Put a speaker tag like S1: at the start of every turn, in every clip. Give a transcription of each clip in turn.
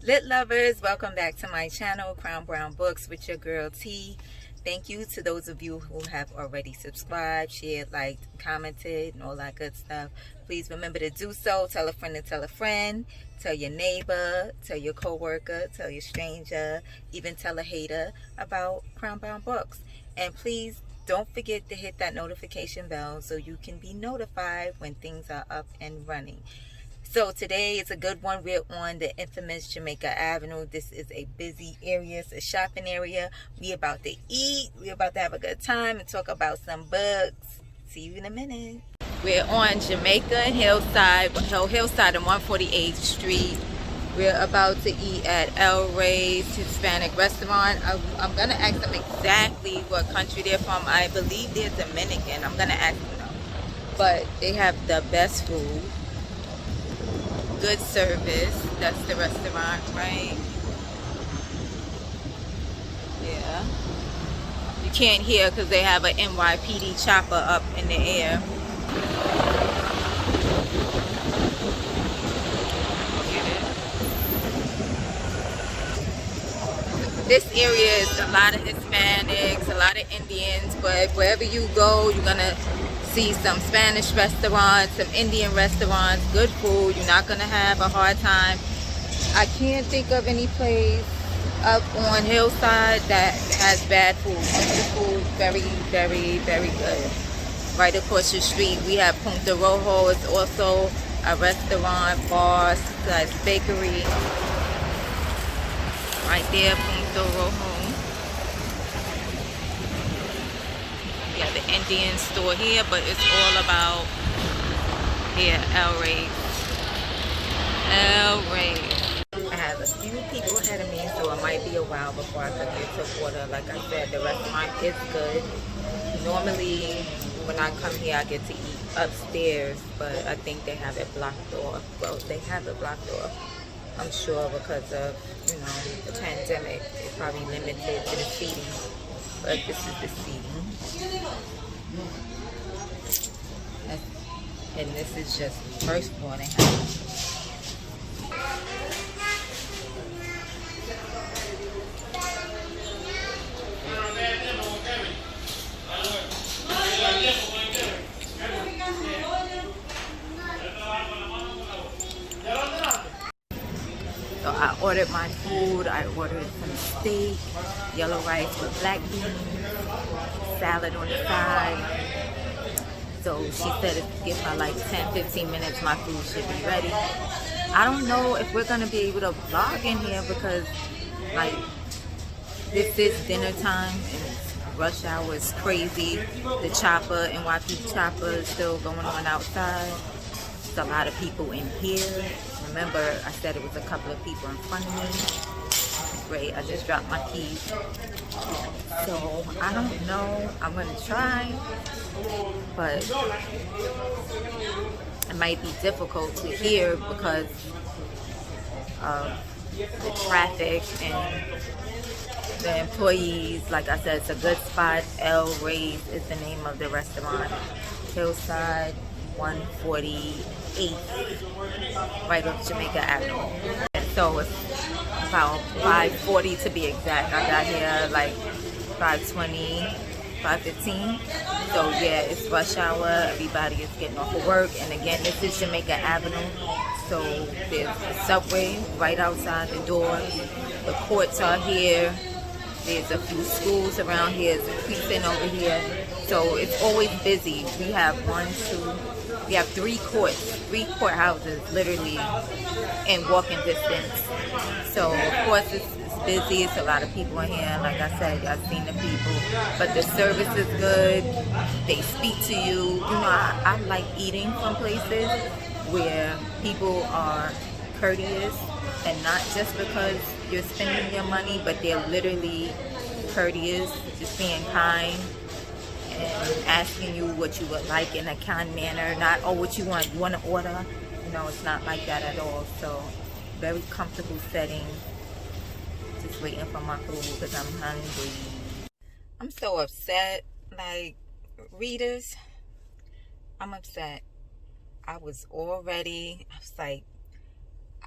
S1: Lit lovers, welcome back to my channel, Crown Brown Books with your girl T. Thank you to those of you who have already subscribed, shared, liked, commented, and all that good stuff. Please remember to do so. Tell a friend to tell a friend. Tell your neighbor, tell your co-worker, tell your stranger, even tell a hater about Crown Brown Books. And please don't forget to hit that notification bell so you can be notified when things are up and running. So today is a good one. We're on the infamous Jamaica Avenue. This is a busy area. It's a shopping area. We about to eat. We're about to have a good time and talk about some books. See you in a minute. We're on Jamaica and Hillside and 148th Street. We're about to eat at El Rey's Hispanic Restaurant. I'm going to ask them exactly what country they're from. I believe they're Dominican. I'm going to ask them. But they have the best food. Good service. That's the restaurant, right? Yeah. You can't hear because they have an NYPD chopper up in the air. This area is a lot of Hispanics, a lot of Indians, but wherever you go, you're gonna see some Spanish restaurants, some Indian restaurants, good food. You're not gonna have a hard time. I can't think of any place up on Hillside that has bad food. The food very, very, very good. Right across the street, we have Punta Rojo. It's also a restaurant, bar, / bakery. Right there, Punta Rojo. We have the Indian store here, but it's all about here, El Rey's. El Rey's. I have a few people ahead of me, so it might be a while before I could get to order. Like I said, the restaurant is good. Normally, when I come here, I get to eat upstairs, but I think they have it blocked off. Well, they have it blocked off, I'm sure, because of, you know, the pandemic. It's probably limited to the seating, but this is the seating. And this is just the first floor they have. So I ordered my food. I ordered some steak, yellow rice with black beans, salad on the side. So she said if give her like 10-15 minutes, my food should be ready. I don't know if we're gonna be able to vlog in here because like this is dinner time and rush hour is crazy. The chopper, NYPD chopper, is still going on outside. There's a lot of people in here. Remember, I said it was a couple of people in front of me. Great, I just dropped my keys. So, I don't know. I'm going to try. But it might be difficult to hear because of the traffic and the employees. Like I said, it's a good spot. El Rey's is the name of the restaurant. Hillside 148, right off Jamaica Avenue. So it's about 5:40 to be exact. I got here like 5:20, 5:15. So yeah, it's rush hour. Everybody is getting off of work. And again, this is Jamaica Avenue. So there's a subway right outside the door. The courts are here. There's a few schools around here. There's a precinct over here. So it's always busy. We have we have three courthouses literally in walking distance. So of course it's busy. It's a lot of people in here. Like I said, I've seen the people, but the service is good. They speak to you. You know, I like eating from places where people are courteous and not just because you're spending your money, but they're literally courteous, just being kind and asking you what you would like in a kind manner, not, oh, what you want to order. You know, it's not like that at all. So very comfortable setting. Just waiting for my food because I'm hungry. I'm so upset. Like, readers, I'm upset. I was all ready. I was like,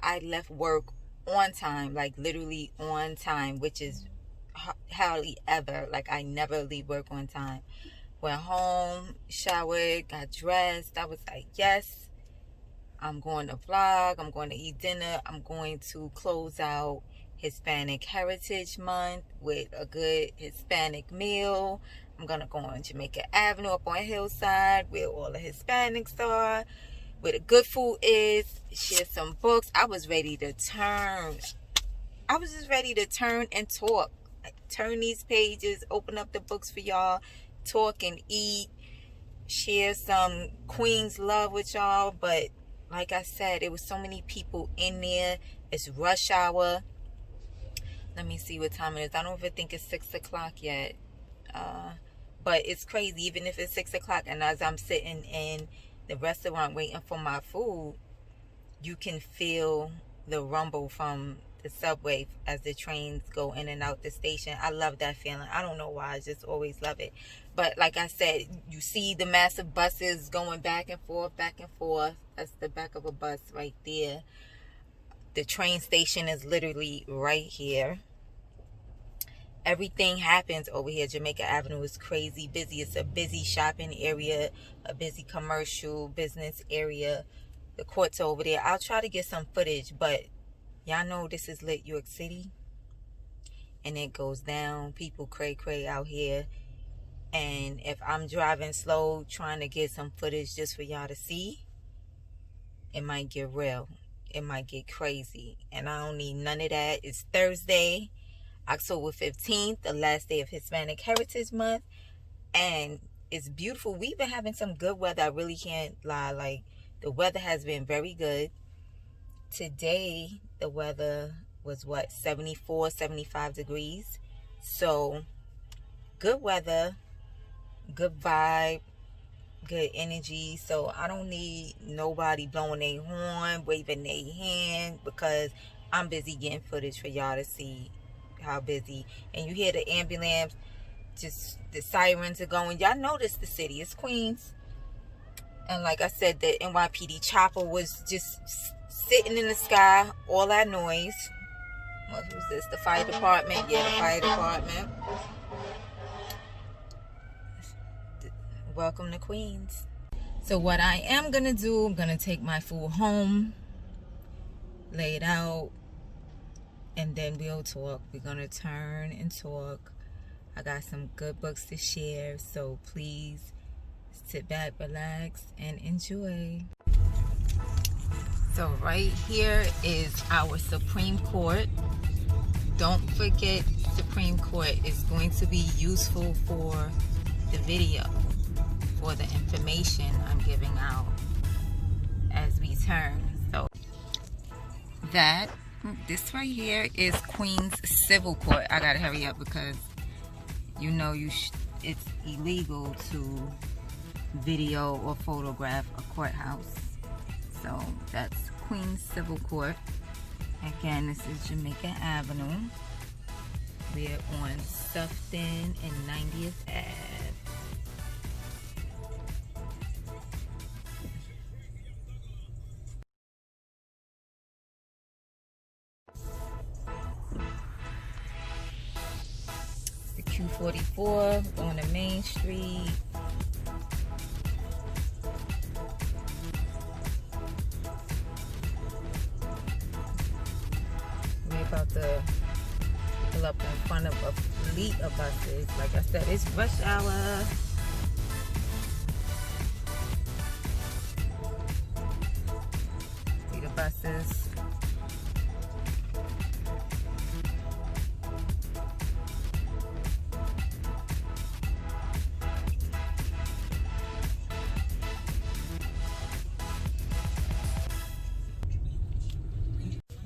S1: I left work on time, like literally on time, which is hardly ever. Like I never leave work on time. Went home, showered, got dressed. I was like, yes, I'm going to vlog. I'm going to eat dinner. I'm going to close out Hispanic Heritage Month with a good Hispanic meal. I'm going to go on Jamaica Avenue up on Hillside where all the Hispanics are, where the good food is, share some books. I was ready to turn. I was just ready to turn and talk. Like, turn these pages, open up the books for y'all, talk and eat, share some Queens love with y'all. But like I said, it was so many people in there. It's rush hour. Let me see what time it is. I don't even think it's 6 o'clock yet. But it's crazy, even if it's 6 o'clock, and as I'm sitting in the restaurant waiting for my food, you can feel the rumble from the subway as the trains go in and out the station. I love that feeling. I don't know why. I just always love it. But like I said, you see the massive buses going back and forth, back and forth. That's the back of a bus right there. The train station is literally right here. Everything happens over here. Jamaica Avenue is crazy busy. It's a busy shopping area, a busy commercial business area. The court's over there. I'll try to get some footage, but y'all know this is lit York City. And it goes down. People cray out here. And if I'm driving slow, trying to get some footage just for y'all to see, it might get real. It might get crazy. And I don't need none of that. It's Thursday, October 15th, the last day of Hispanic Heritage Month. And it's beautiful. We've been having some good weather. I really can't lie. Like, the weather has been very good. Today, the weather was, 74, 75 degrees. So, good weather, good vibe, good energy. So, I don't need nobody blowing their horn, waving their hand, because I'm busy getting footage for y'all to see how busy. And you hear the ambulance, just the sirens are going. Y'all notice the city. It's Queens. And like I said, the NYPD chopper was just sitting in the sky. All that noise. What was this? The fire department? Yeah, the fire department. Welcome to Queens. So what I am going to do, I'm going to take my food home, lay it out, and then we'll talk. We're going to turn and talk. I got some good books to share, so please sit back, relax, and enjoy. So right here is our Supreme Court. Don't forget, Supreme Court is going to be useful for the video, for the information I'm giving out as we turn. So this right here is Queens Civil Court. I gotta hurry up because you know it's illegal to video or photograph a courthouse. So that's Queens Civil Court. Again, this is Jamaica Avenue. We're on Sufton and 90th Ave. The Q44 on the main street. We're about to pull up in front of a fleet of buses. Like I said, it's rush hour. See the buses.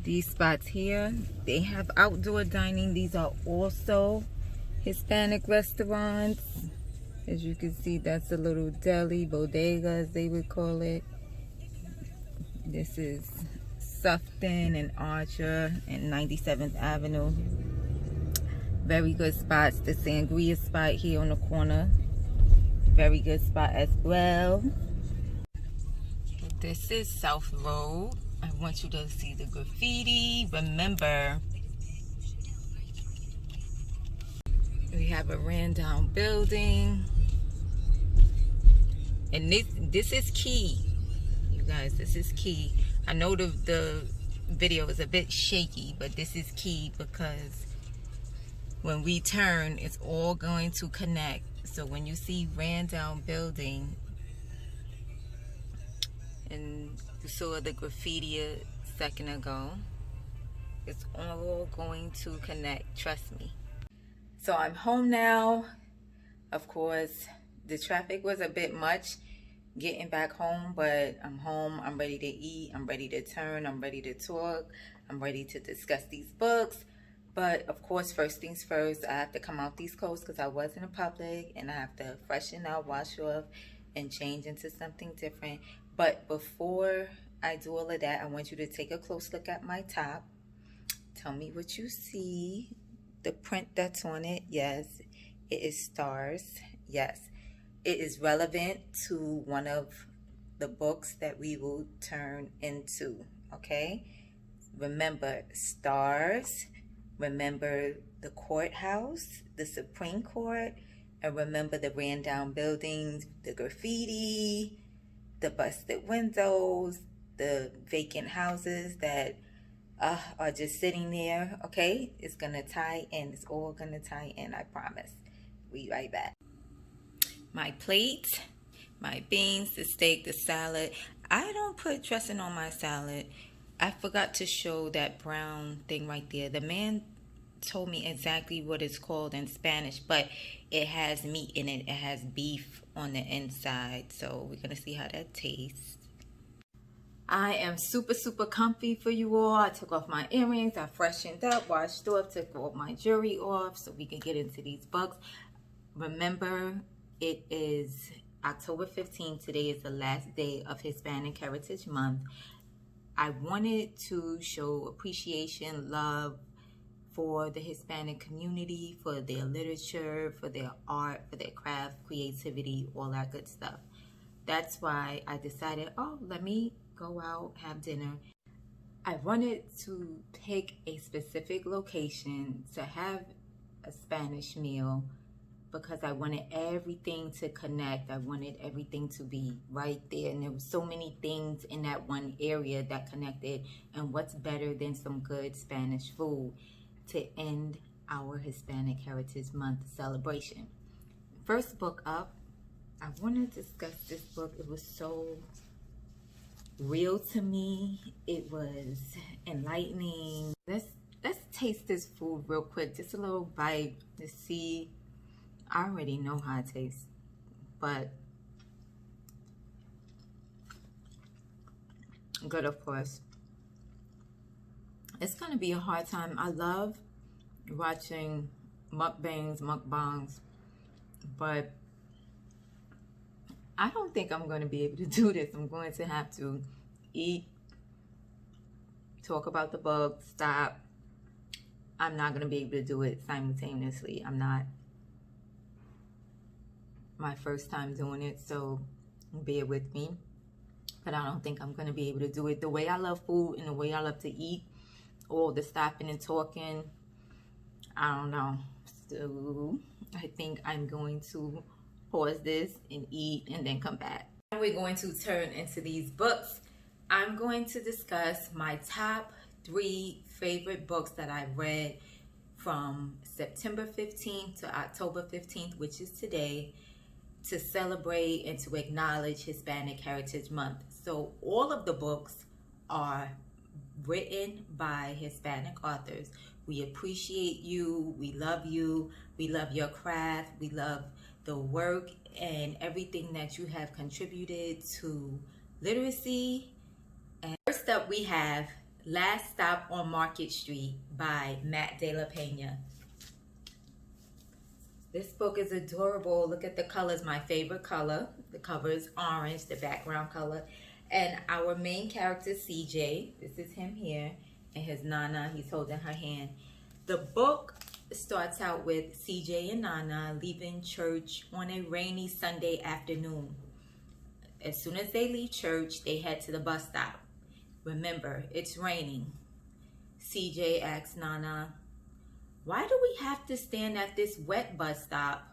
S1: These spots here, they have outdoor dining. These are also Hispanic restaurants. As you can see, that's a little deli, bodega as they would call it. This is Sufton and Archer and 97th Avenue. Very good spots. The Sangria spot here on the corner. Very good spot as well. This is South Road. I want you to see the graffiti. Remember, we have a ran down building. And this is key. You guys, this is key. I know the video is a bit shaky, but this is key because when we turn, it's all going to connect. So when you see ran down building, and you saw the graffiti a second ago, it's all going to connect, trust me. So I'm home now. Of course, the traffic was a bit much getting back home, but I'm home. I'm ready to eat. I'm ready to turn. I'm ready to talk. I'm ready to discuss these books. But of course, first things first, I have to come out these clothes because I was in the public, and I have to freshen out, wash off, and change into something different. But before I do all of that, I want you to take a close look at my top. Tell me what you see. The print that's on it, yes, it is stars. Yes, it is relevant to one of the books that we will turn into, okay? Remember stars, remember the courthouse, the Supreme Court, and remember the ran down buildings, the graffiti, the busted windows, the vacant houses that are just sitting there, okay? It's gonna tie in. It's all gonna tie in, I promise. We right back. My plate, my beans, the steak, the salad. I don't put dressing on my salad. I forgot to show that brown thing right there. The man told me exactly what it's called in Spanish, but it has meat in it. It has beef on the inside. So we're gonna see how that tastes. I am super comfy for you all. I took off my earrings, I freshened up, washed off, took all my jewelry off so we can get into these books. Remember, it is October 15th. Today is the last day of Hispanic Heritage Month. I wanted to show appreciation, love for the Hispanic community, for their literature, for their art, for their craft, creativity, all that good stuff. That's why I decided, oh, let me go out, have dinner. I wanted to pick a specific location to have a Spanish meal because I wanted everything to connect. I wanted everything to be right there. And there were so many things in that one area that connected. And what's better than some good Spanish food to end our Hispanic Heritage Month celebration? First book up, I want to discuss this book. It was so real to me. It was enlightening. Let's taste this food real quick. Just a little bite to see. I already know how it tastes, but good, of course. It's gonna be a hard time. I love watching mukbangs, but I don't think I'm going to be able to do this. I'm going to have to eat, talk about the book, stop. I'm not going to be able to do it simultaneously. I'm not. My first time doing it, so bear with me. But I don't think I'm going to be able to do it. The way I love food and the way I love to eat, all the stopping and talking, I don't know. So I think I'm going to pause this and eat and then come back. We're going to turn into these books. I'm going to discuss my top 3 favorite books that I read from September 15th to October 15th, which is today, to celebrate and to acknowledge Hispanic Heritage Month. So all of the books are written by Hispanic authors. We appreciate you, we love your craft, we love the work and everything that you have contributed to literacy. And first up we have Last Stop on Market Street by Matt De La Pena. This book is adorable. Look at the colors, my favorite color. The cover is orange, the background color. And our main character, CJ, this is him here, and his Nana, he's holding her hand. The book starts out with CJ and Nana leaving church on a rainy Sunday afternoon. As soon as they leave church, they head to the bus stop. Remember, it's raining. CJ asks Nana, why do we have to stand at this wet bus stop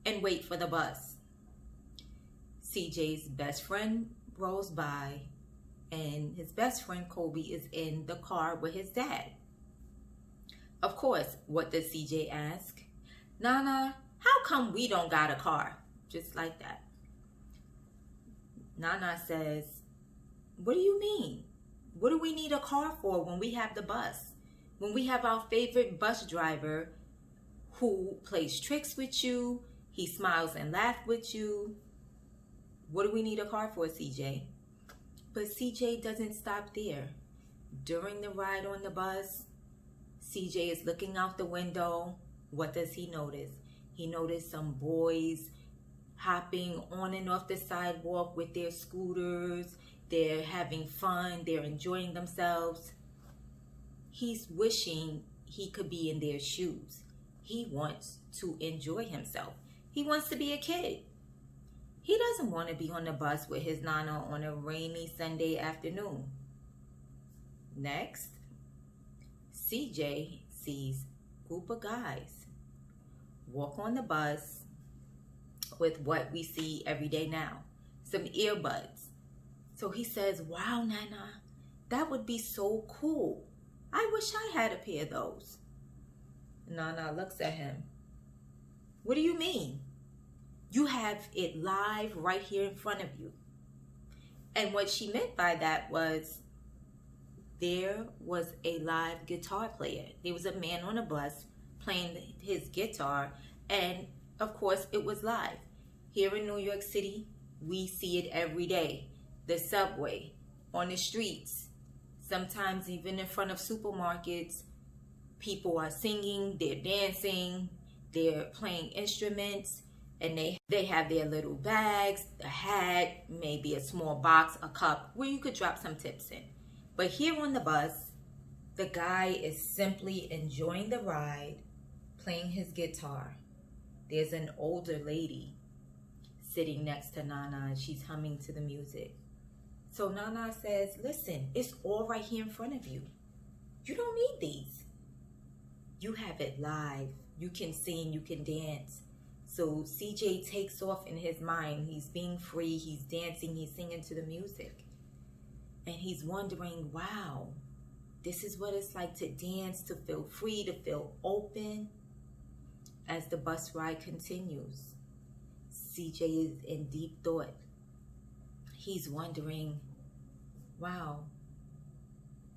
S1: and wait for the bus? CJ's best friend rolls by, and his best friend Kobe is in the car with his dad. Of course, what does CJ ask? Nana, how come we don't got a car? Just like that. Nana says, what do you mean? What do we need a car for when we have the bus? When we have our favorite bus driver who plays tricks with you, he smiles and laughs with you. What do we need a car for, CJ? But CJ doesn't stop there. During the ride on the bus, CJ is looking out the window. What does he notice? He noticed some boys hopping on and off the sidewalk with their scooters. They're having fun. They're enjoying themselves. He's wishing he could be in their shoes. He wants to enjoy himself. He wants to be a kid. He doesn't want to be on the bus with his Nana on a rainy Sunday afternoon. Next, CJ sees a group of guys walk on the bus with what we see every day now, some earbuds. So he says, wow, Nana, that would be so cool. I wish I had a pair of those. Nana looks at him. What do you mean? You have it live right here in front of you. And what she meant by that was there was a live guitar player. There was a man on a bus playing his guitar, and of course it was live. Here in New York City, we see it every day. The subway, on the streets, sometimes even in front of supermarkets, people are singing, they're dancing, they're playing instruments, and they have their little bags, a hat, maybe a small box, a cup, where you could drop some tips in. But here on the bus, the guy is simply enjoying the ride, playing his guitar. There's an older lady sitting next to Nana, and she's humming to the music. So Nana says, listen, it's all right here in front of you. You don't need these. You have it live. You can sing, you can dance. So CJ takes off in his mind. He's being free, he's dancing, he's singing to the music. And he's wondering, wow, this is what it's like to dance, to feel free, to feel open. As the bus ride continues, CJ is in deep thought. He's wondering, wow,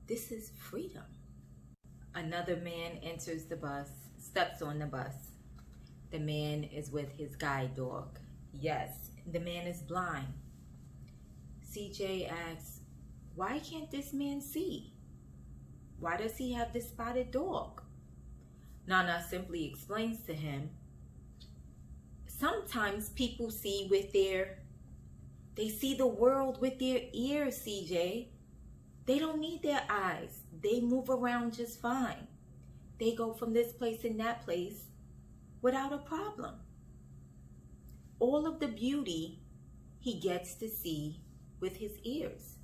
S1: this is freedom. Another man enters the bus, steps on the bus. The man is with his guide dog. Yes, the man is blind. CJ asks, why can't this man see? Why does he have this spotted dog? Nana simply explains to him, sometimes people see they see the world with their ears, CJ. They don't need their eyes. They move around just fine. They go from this place and that place without a problem. All of the beauty he gets to see with his ears.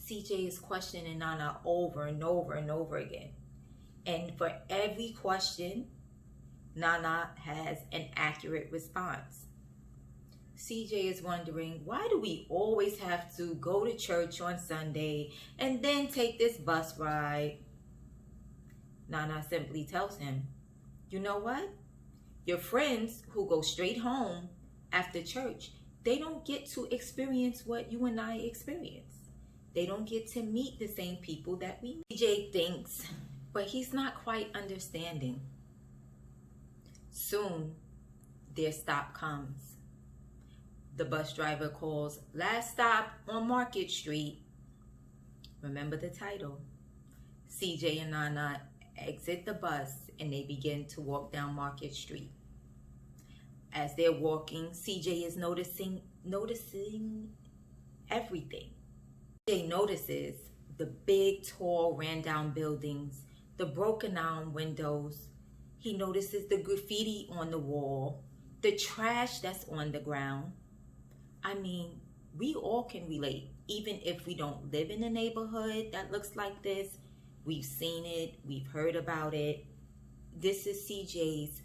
S1: CJ is questioning Nana over and over and over again. And for every question, Nana has an accurate response. CJ is wondering, why do we always have to go to church on Sunday and then take this bus ride? Nana simply tells him, you know what? Your friends who go straight home after church, they don't get to experience what you and I experience. They don't get to meet the same people that we meet. CJ thinks, but he's not quite understanding. Soon, their stop comes. The bus driver calls, last stop on Market Street. Remember the title. CJ and Nana exit the bus and they begin to walk down Market Street. As they're walking, CJ is noticing everything. CJ notices the big, tall, ran-down buildings, the broken-down windows. He notices the graffiti on the wall, the trash that's on the ground. I mean, we all can relate even if we don't live in a neighborhood that looks like this, we've seen it, we've heard about it. This is CJ's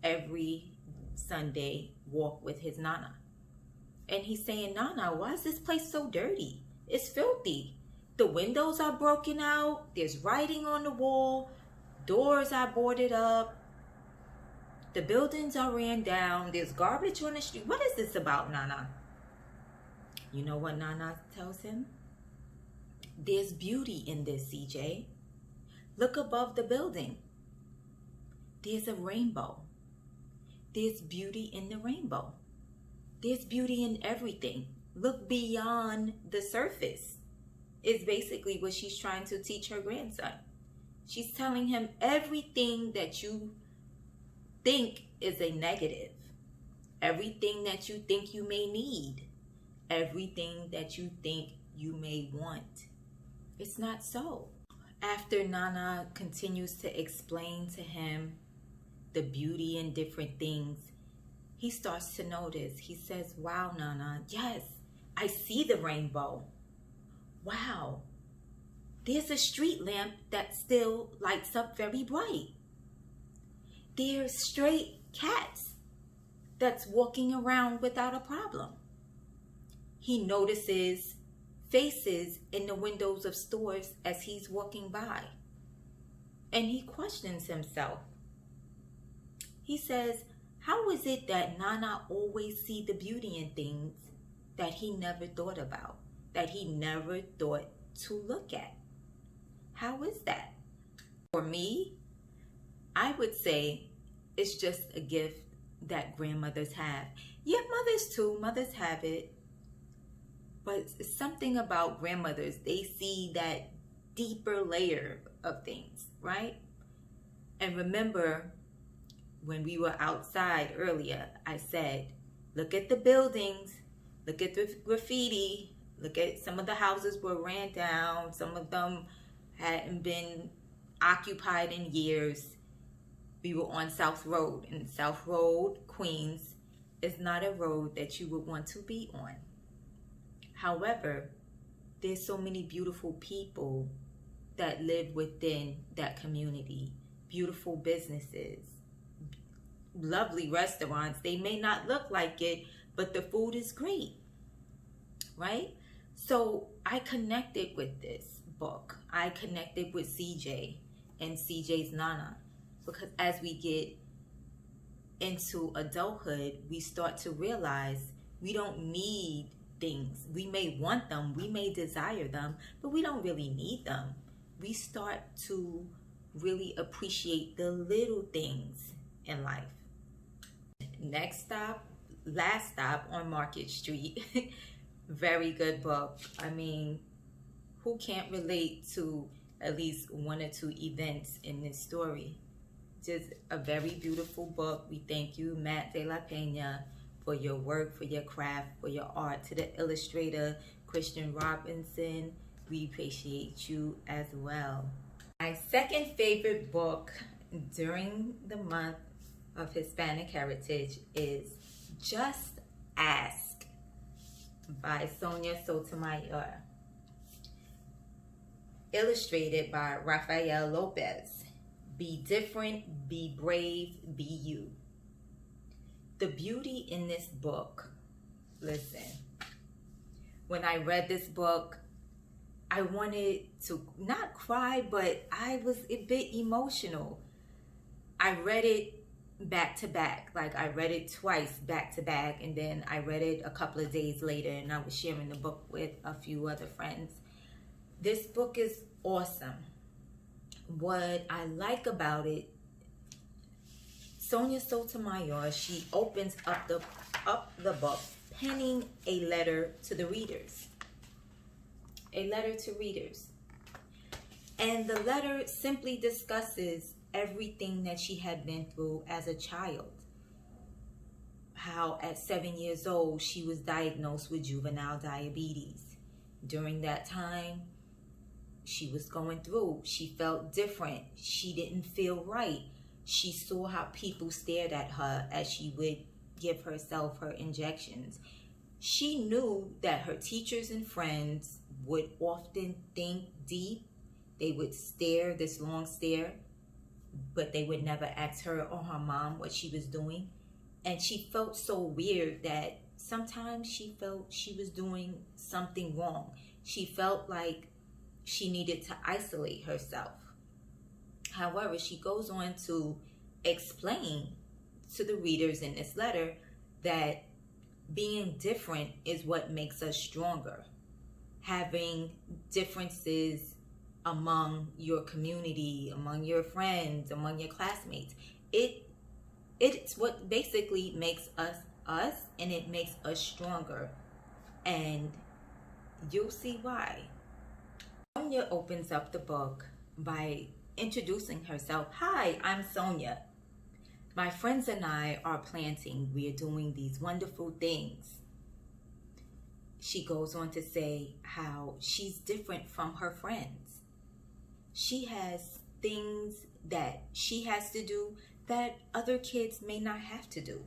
S1: every Sunday walk with his Nana. And he's saying, Nana, why is this place so dirty? It's filthy. The windows are broken out. There's writing on the wall. Doors are boarded up. The buildings are ran down. There's garbage on the street. What is this about, Nana? You know what Nana tells him? There's beauty in this, CJ. Look above the building. There's a rainbow. There's beauty in the rainbow. There's beauty in everything. Look beyond the surface is basically what she's trying to teach her grandson. She's telling him everything that you think is a negative, everything that you think you may need, everything that you think you may want. It's not so. After Nana continues to explain to him the beauty in different things, he starts to notice. He says, wow, Nana, yes, I see the rainbow. Wow, there's a street lamp that still lights up very bright. There's stray cats that's walking around without a problem. He notices faces in the windows of stores as he's walking by. And he questions himself. He says, how is it that Nana always see the beauty in things that he never thought about, that he never thought to look at? How is that? For me, I would say it's just a gift that grandmothers have. Yeah, mothers too. Mothers have it. But it's something about grandmothers. They see that deeper layer of things, right? And remember, when we were outside earlier, I said, look at the buildings, look at the graffiti, look at some of the houses were ran down, some of them hadn't been occupied in years. We were on South Road, and South Road, Queens, is not a road that you would want to be on. However, there's so many beautiful people that live within that community, beautiful businesses, lovely restaurants. They may not look like it, but the food is great, right? So I connected with this book. I connected with CJ and CJ's Nana, because as we get into adulthood, we start to realize we don't need things. We may want them, we may desire them, but we don't really need them. We start to really appreciate the little things in life. Next stop, last stop on Market Street. Very good book. I mean, who can't relate to at least one or two events in this story? Just a very beautiful book. We thank you, Matt de la Pena, for your work, for your craft, for your art. To the illustrator, Christian Robinson, we appreciate you as well. My second favorite book during the month of Hispanic Heritage is Just Ask by Sonia Sotomayor, illustrated by Rafael Lopez. Be different, be brave, be you. The beauty in this book, listen, when I read this book, I wanted to not cry, but I was a bit emotional. I read it back to back, like I read it twice back to back, and then I read it a couple of days later, and I was sharing the book with a few other friends. This book is awesome. What I like about it, Sonia Sotomayor, she opens up the book, penning a letter to the readers. A letter to readers. And the letter simply discusses everything that she had been through as a child. How at 7 years old, she was diagnosed with juvenile diabetes. During that time, she was going through. She felt different. She didn't feel right. She saw how people stared at her as she would give herself her injections. She knew that her teachers and friends would often think deep. They would stare this long stare, but they would never ask her or her mom what she was doing. And she felt so weird that sometimes she felt she was doing something wrong. She felt like she needed to isolate herself. However, she goes on to explain to the readers in this letter that being different is what makes us stronger. Having differences among your community, among your friends, among your classmates, it's what basically makes us us, and it makes us stronger. And you'll see why. Sonia opens up the book by introducing herself. Hi, I'm Sonia. My friends and I are planting. We are doing these wonderful things. She goes on to say how she's different from her friends. She has things that she has to do that other kids may not have to do.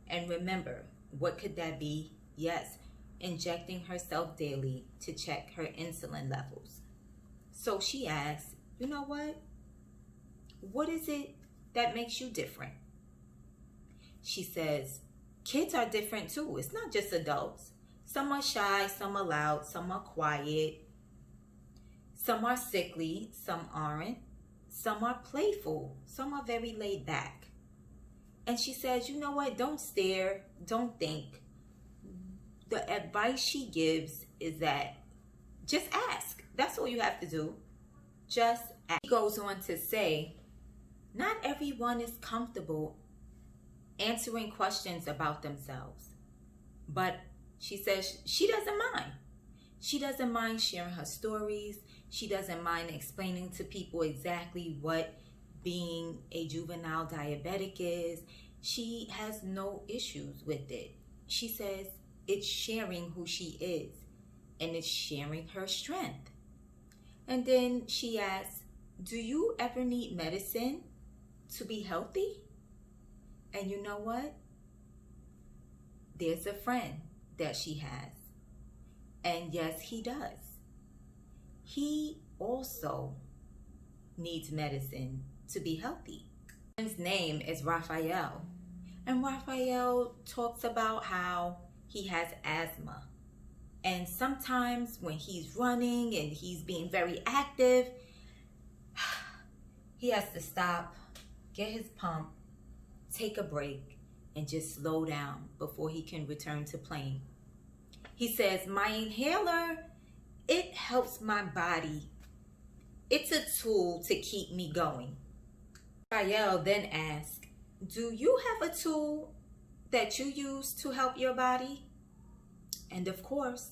S1: And remember, what could that be? Yes, injecting herself daily to check her insulin levels. So she asks, you know what is it that makes you different? She says, kids are different too. It's not just adults. Some are shy, some are loud, some are quiet. Some are sickly, some aren't. Some are playful, some are very laid back. And she says, you know what? Don't stare, don't think. The advice she gives is that just ask. That's all you have to do. Just ask. She goes on to say, not everyone is comfortable answering questions about themselves. But she says she doesn't mind. She doesn't mind sharing her stories. She doesn't mind explaining to people exactly what being a juvenile diabetic is. She has no issues with it. She says it's sharing who she is, and it's sharing her strength. And then she asks, do you ever need medicine to be healthy? And you know what? There's a friend that she has. And yes, he does. He also needs medicine to be healthy. His name is Raphael. And Raphael talks about how he has asthma. And sometimes when he's running and he's being very active, he has to stop, get his pump, take a break, and just slow down before he can return to playing. He says, my inhaler, it helps my body. It's a tool to keep me going. Raphael then asks, do you have a tool that you use to help your body? And of course,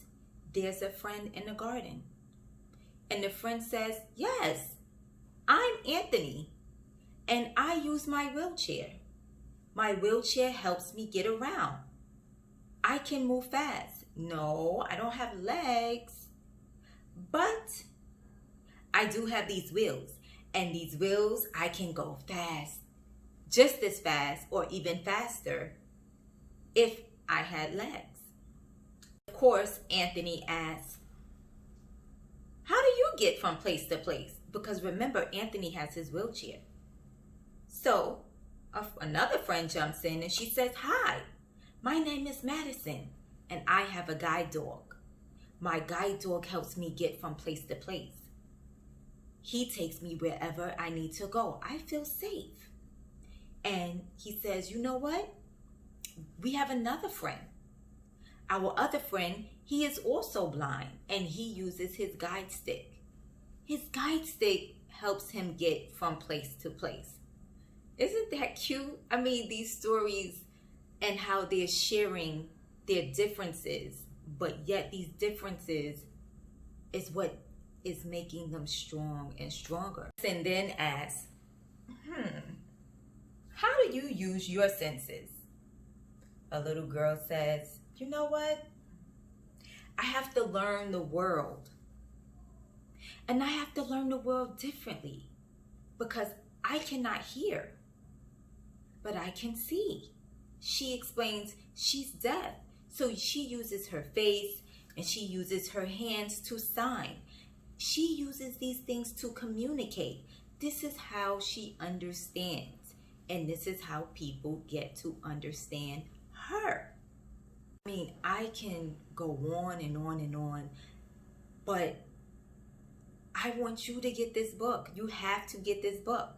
S1: there's a friend in the garden. And the friend says, yes, I'm Anthony, and I use my wheelchair. My wheelchair helps me get around. I can move fast. No, I don't have legs, but I do have these wheels. And these wheels, I can go fast, just as fast or even faster if I had legs. Of course, Anthony asks, how do you get from place to place? Because remember, Anthony has his wheelchair. So another friend jumps in and she says, hi, my name is Madison and I have a guide dog. My guide dog helps me get from place to place. He takes me wherever I need to go. I feel safe. And he says, you know what? We have another friend. Our other friend, he is also blind and he uses his guide stick. His guide stick helps him get from place to place. Isn't that cute? I mean, these stories and how they're sharing their differences, but yet these differences is what is making them strong and stronger. And then ask, how do you use your senses? A little girl says, you know what? I have to learn the world. And I have to learn the world differently because I cannot hear, but I can see. She explains she's deaf, So she uses her face and she uses her hands to sign. She uses these things to communicate. This is how she understands. And this is how people get to understand her. I mean, I can go on and on and on, but I want you to get this book. You have to get this book.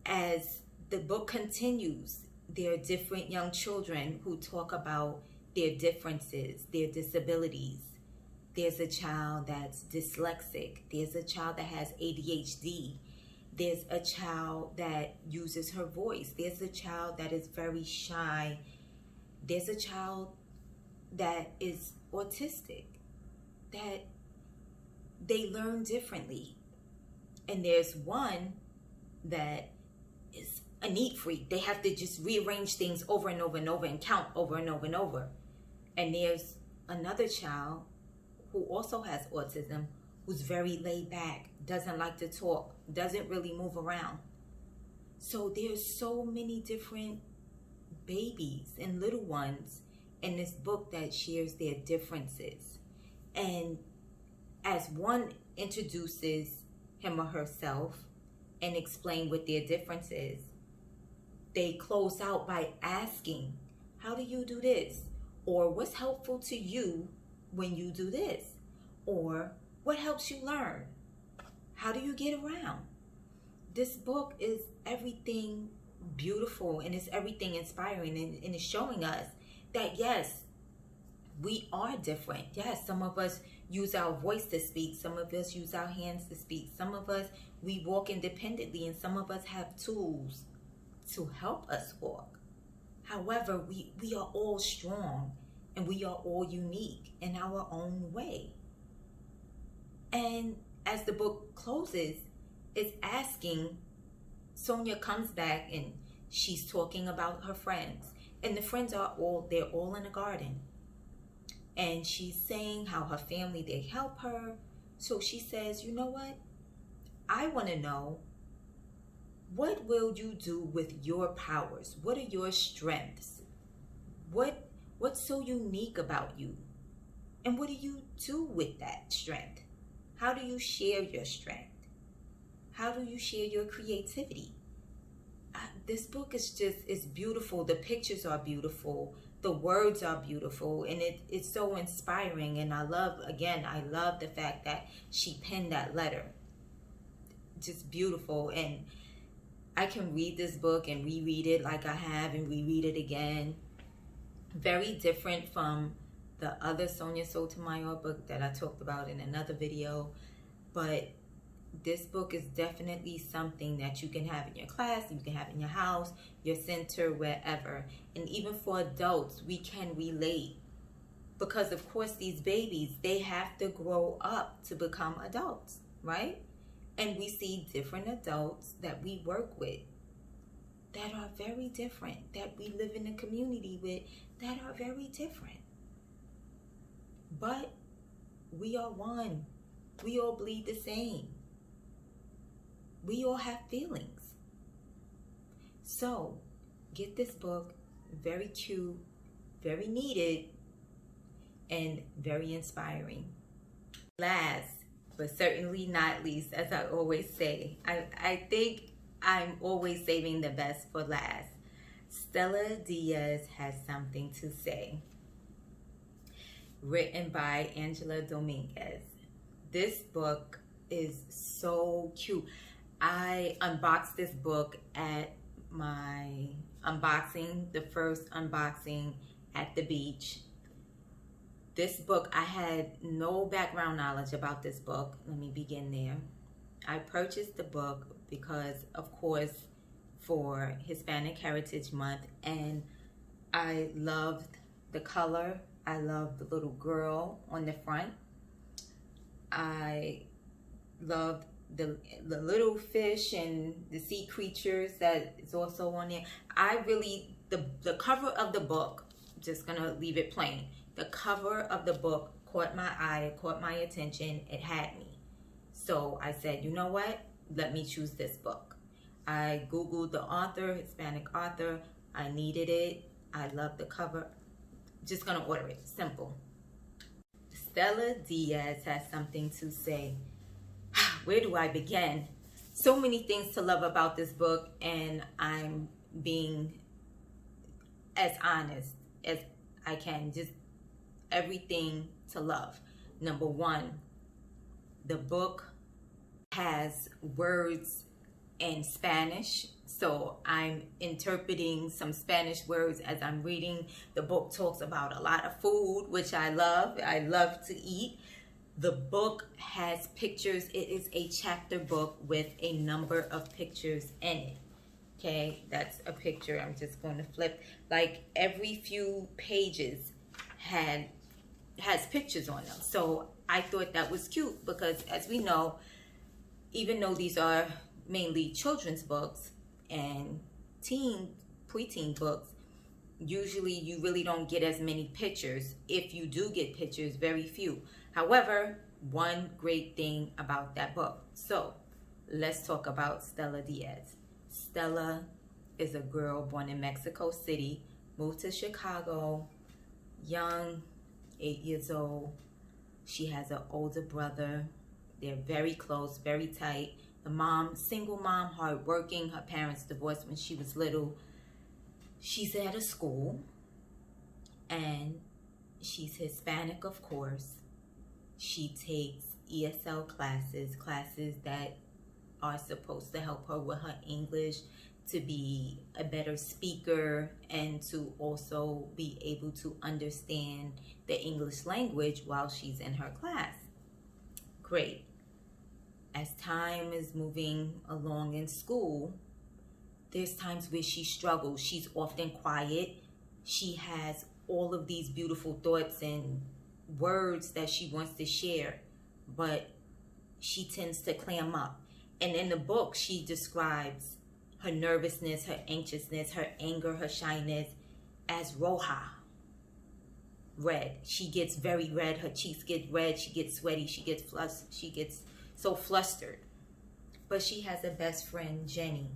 S1: As the book continues, there are different young children who talk about their differences, their disabilities. There's a child that's dyslexic. There's a child that has ADHD. There's a child that uses her voice. There's a child that is very shy. There's a child that is autistic, that they learn differently. And there's one that is a neat freak. They have to just rearrange things over and over and over and count over and over and over. And there's another child who also has autism, who's very laid back, doesn't like to talk, doesn't really move around. So there's so many different babies and little ones in this book that shares their differences. And as one introduces him or herself and explain what their difference is, they close out by asking, how do you do this? Or what's helpful to you when you do this? Or what helps you learn? How do you get around? This book is everything beautiful, and it's everything inspiring, and it's showing us that yes, we are different. Yes, some of us use our voice to speak. Some of us use our hands to speak. Some of us, we walk independently, and some of us have tools to help us walk. However, we are all strong, and we are all unique in our own way. And as the book closes, it's asking, Sonia comes back and she's talking about her friends. And the friends are they're all in a garden. And she's saying how her family, they help her. So she says, you know what? I want to know, what will you do with your powers? What are your strengths? What's so unique about you? And what do you do with that strength? How do you share your strength? How do you share your creativity? This book is it's beautiful. The pictures are beautiful. The words are beautiful. And it's so inspiring. And I love the fact that she penned that letter. Just beautiful. And I can read this book and reread it like I have, and reread it again. Very different from the other Sonia Sotomayor book that I talked about in another video. But this book is definitely something that you can have in your class, you can have in your house, your center, wherever. And even for adults, we can relate. Because of course these babies, they have to grow up to become adults, right? And we see different adults that we work with that are very different, that we live in a community with that are very different. But we are one. We all bleed the same. We all have feelings. So get this book, very cute, very needed, and very inspiring. Last, but certainly not least, as I always say, I think I'm always saving the best for last. Stella Diaz Has Something to Say. Written by Angela Dominguez. This book is so cute. I unboxed this book at my unboxing, the first unboxing at the beach. This book, I had no background knowledge about this book. Let me begin there. I purchased the book because, of course, for Hispanic Heritage Month, and I loved the color. I loved the little girl on the front. I loved the little fish and the sea creatures that is also on there. The cover of the book, just gonna leave it plain. The cover of the book caught my eye, caught my attention. It had me. So I said, you know what? Let me choose this book. I Googled the author, Hispanic author. I needed it. I loved the cover. just gonna order it. Simple. Stella Diaz has something to say. Where do I begin? So many things to love about this book, and I'm being as honest as I can. Just everything to love. Number one, the book has words in Spanish, so I'm interpreting some Spanish words as I'm reading. The book talks about a lot of food, which I love. I love to eat. The book has pictures. It is a chapter book with a number of pictures in it. Okay, that's a picture. I'm just going to flip. Like every few pages has pictures on them. So I thought that was cute because, as we know, even though these are mainly children's books and preteen books, usually you really don't get as many pictures. If you do get pictures, very few. However, one great thing about that book. So let's talk about Stella Diaz. Stella is a girl born in Mexico City, moved to Chicago, young, 8 years old. She has an older brother. They're very close, very tight. The mom, single mom, hardworking. Her parents divorced when she was little. She's at a school, and she's Hispanic, of course. She takes ESL classes that are supposed to help her with her English, to be a better speaker, and to also be able to understand the English language while she's in her class. Great. As time is moving along in school, there's times where she struggles. She's often quiet. She has all of these beautiful thoughts and words that she wants to share, but she tends to clam up. And in the book, she describes her nervousness, her anxiousness, her anger, her shyness as roja, red. She gets very red. Her cheeks get red. She gets sweaty. She gets so flustered. But she has a best friend, Jenny.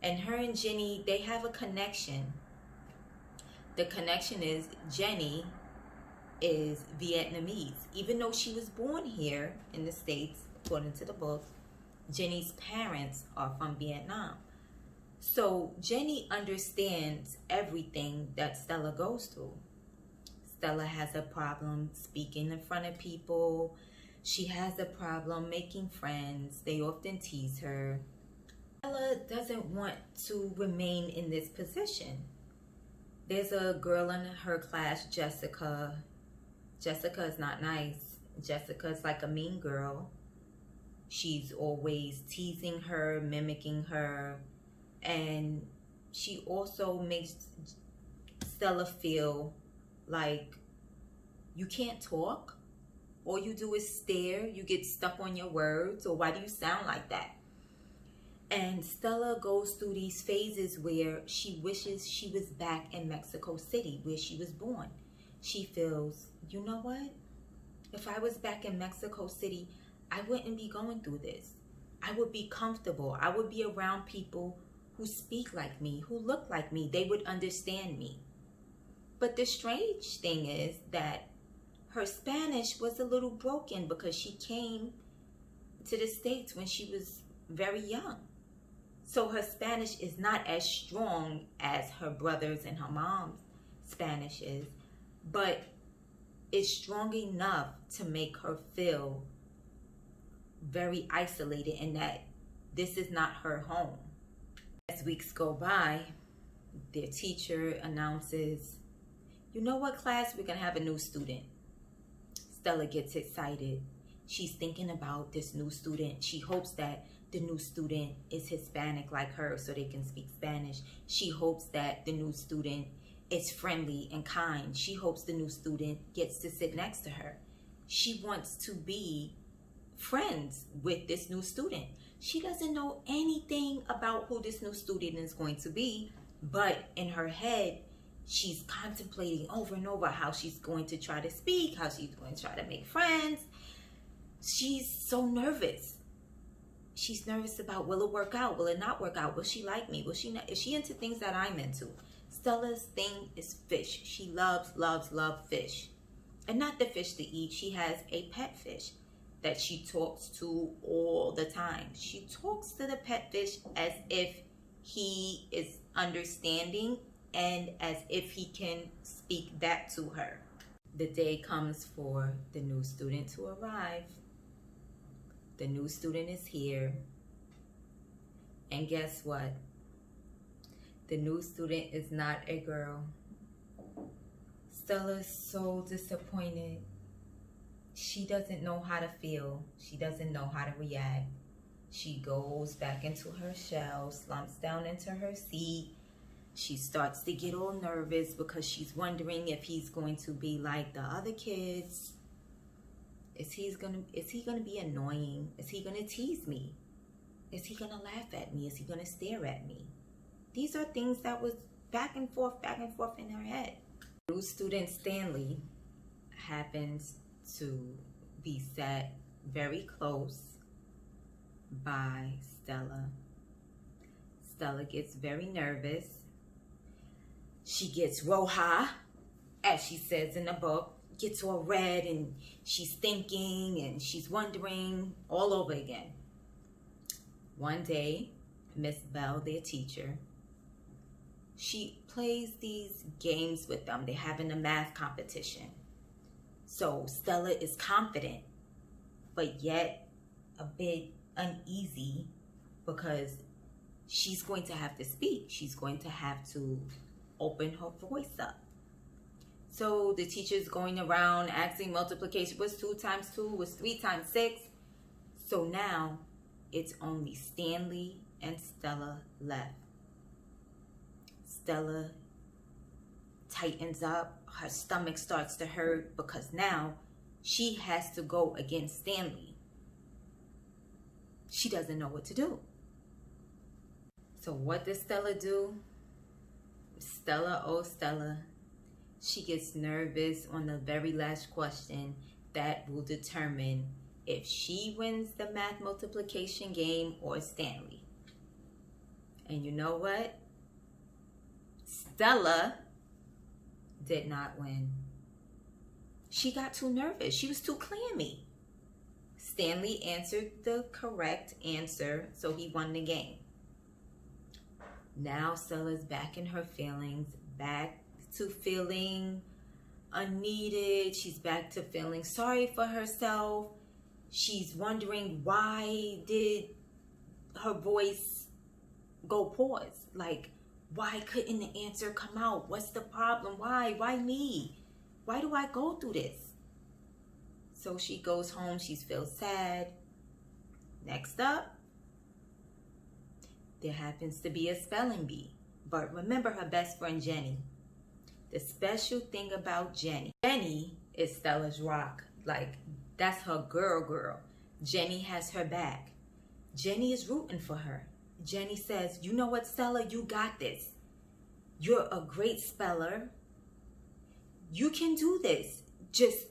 S1: And her and Jenny, they have a connection. The connection is Jenny is Vietnamese. Even though she was born here in the States, according to the book, Jenny's parents are from Vietnam. So Jenny understands everything that Stella goes through. Stella has a problem speaking in front of people. She has a problem making friends. They often tease her. Stella doesn't want to remain in this position. There's a girl in her class, Jessica. Jessica is not nice. Jessica is like a mean girl. She's always teasing her, mimicking her, and she also makes Stella feel like you can't talk. All you do is stare. You get stuck on your words, or why do you sound like that? And Stella goes through these phases where she wishes she was back in Mexico City, where she was born. She feels, you know what? If I was back in Mexico City, I wouldn't be going through this. I would be comfortable. I would be around people who speak like me, who look like me. They would understand me. But the strange thing is that her Spanish was a little broken because she came to the States when she was very young. So her Spanish is not as strong as her brother's and her mom's Spanish is, but it's strong enough to make her feel very isolated and that this is not her home. As weeks go by, their teacher announces, you know what, class, we're going to have a new student. Stella gets excited. She's thinking about this new student. She hopes that the new student is Hispanic like her so they can speak Spanish. She hopes that the new student is friendly and kind. She hopes the new student gets to sit next to her. She wants to be friends with this new student. She doesn't know anything about who this new student is going to be, but in her head, she's contemplating over and over how she's going to try to speak, how she's going to try to make friends. She's so nervous. She's nervous about, will it work out? Will it not work out? Will she like me? Will she not? Is she into things that I'm into? Stella's thing is fish. She loves, loves, loves fish. And not the fish to eat. She has a pet fish that she talks to all the time. She talks to the pet fish as if he is understanding and as if he can speak back to her. The day comes for the new student to arrive. The new student is here. And guess what? The new student is not a girl. Stella is so disappointed. She doesn't know how to feel. She doesn't know how to react. She goes back into her shell, slumps down into her seat. She starts to get all nervous because she's wondering if he's going to be like the other kids. Is he gonna be annoying? Is he gonna tease me? Is he gonna laugh at me? Is he gonna stare at me? These are things that was back and forth in her head. New student Stanley happens to be sat very close by Stella. Stella gets very nervous. She gets roja, as she says in the book, gets all red, and she's thinking and she's wondering all over again. One day, Miss Bell, their teacher, she plays these games with them. They're having a math competition. So Stella is confident, but yet a bit uneasy because she's going to have to speak. She's going to have to open her voice up. So the teacher's going around asking multiplication. What's 2 times 2? What's 3 times 6? So now it's only Stanley and Stella left. Stella tightens up. Her stomach starts to hurt because now she has to go against Stanley. She doesn't know what to do. So what does Stella do? Stella, oh Stella, she gets nervous on the very last question that will determine if she wins the math multiplication game or Stanley. And you know what? Stella did not win. She got too nervous. She was too clammy. Stanley answered the correct answer, so he won the game. Now Stella's back in her feelings, back to feeling unneeded. She's back to feeling sorry for herself. She's wondering, why did her voice go pause? Like, why couldn't the answer come out? What's the problem? Why? Why me? Why do I go through this? So she goes home. She feels sad. Next up, there happens to be a spelling bee. But remember her best friend, Jenny. The special thing about Jenny is Stella's rock. Like, that's her girl. Jenny has her back. Jenny is rooting for her. Jenny says, you know what, Stella, you got this. You're a great speller. You can do this. Just